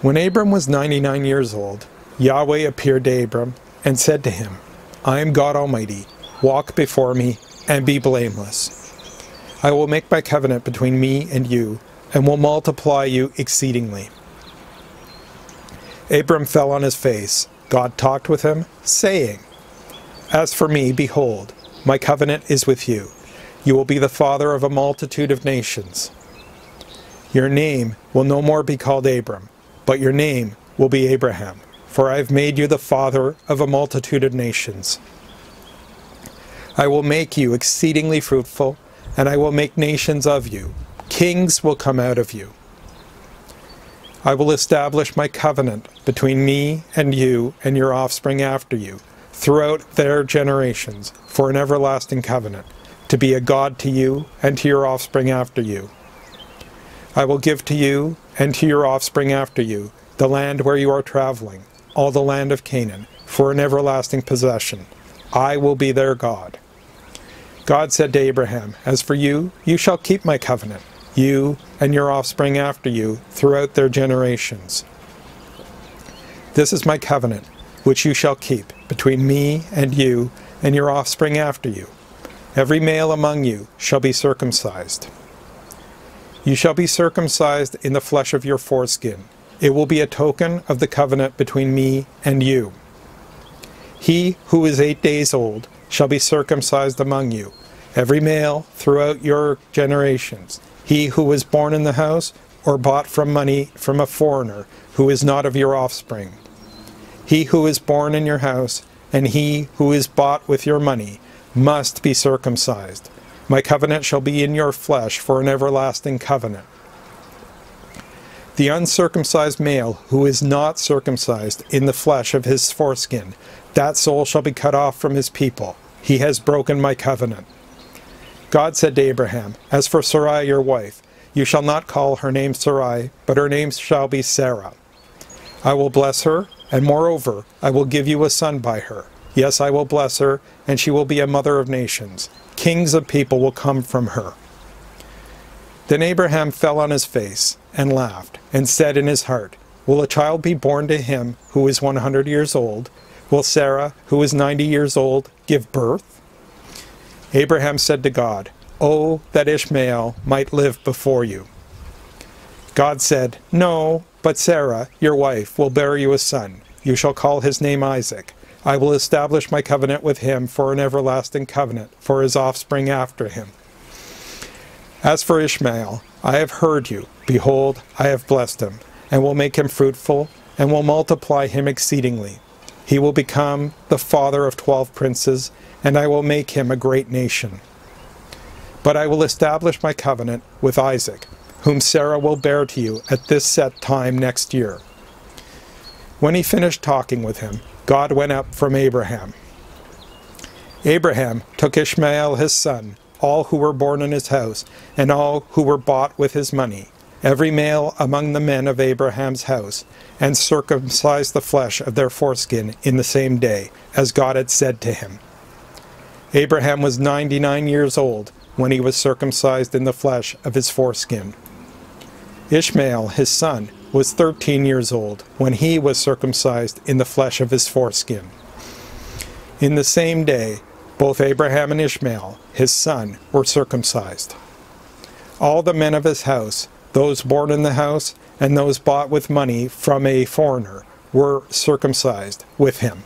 When Abram was 99 years old, Yahweh appeared to Abram and said to him, I am God Almighty. Walk before me and be blameless. I will make my covenant between me and you, and will multiply you exceedingly. Abram fell on his face. God talked with him, saying, As for me, behold, my covenant is with you. You will be the father of a multitude of nations. Your name will no more be called Abram, but your name will be Abraham, for I have made you the father of a multitude of nations. I will make you exceedingly fruitful, and I will make nations of you. Kings will come out of you. I will establish my covenant between me and you and your offspring after you, throughout their generations, for an everlasting covenant, to be a God to you and to your offspring after you. I will give to you and to your offspring after you the land where you are traveling, all the land of Canaan, for an everlasting possession. I will be their God. God said to Abraham, As for you, you shall keep my covenant, you and your offspring after you, throughout their generations. This is my covenant, which you shall keep, between me and you and your offspring after you. Every male among you shall be circumcised. You shall be circumcised in the flesh of your foreskin. It will be a token of the covenant between me and you. He who is 8 days old shall be circumcised among you, every male throughout your generations. He who was born in the house or bought from money from a foreigner who is not of your offspring. He who is born in your house and he who is bought with your money must be circumcised. My covenant shall be in your flesh for an everlasting covenant. The uncircumcised male who is not circumcised in the flesh of his foreskin, that soul shall be cut off from his people. He has broken my covenant. God said to Abraham, As for Sarai your wife, you shall not call her name Sarai, but her name shall be Sarah. I will bless her, and moreover, I will give you a son by her. Yes, I will bless her, and she will be a mother of nations. Kings of people will come from her. Then Abraham fell on his face and laughed, and said in his heart, Will a child be born to him who is 100 years old? Will Sarah, who is 90 years old, give birth? Abraham said to God, Oh, that Ishmael might live before you. God said, No, but Sarah, your wife, will bear you a son. You shall call his name Isaac. I will establish my covenant with him for an everlasting covenant for his offspring after him. As for Ishmael, I have heard you. Behold, I have blessed him, and will make him fruitful, and will multiply him exceedingly. He will become the father of 12 princes, and I will make him a great nation. But I will establish my covenant with Isaac, whom Sarah will bear to you at this set time next year. When he finished talking with him, God went up from Abraham. Abraham took Ishmael his son, all who were born in his house, and all who were bought with his money, every male among the men of Abraham's house, and circumcised the flesh of their foreskin in the same day, as God had said to him. Abraham was 99 years old when he was circumcised in the flesh of his foreskin. Ishmael, his son, was 13 years old when he was circumcised in the flesh of his foreskin. In the same day, both Abraham and Ishmael, his son, were circumcised. All the men of his house, those born in the house, and those bought with money from a foreigner, were circumcised with him.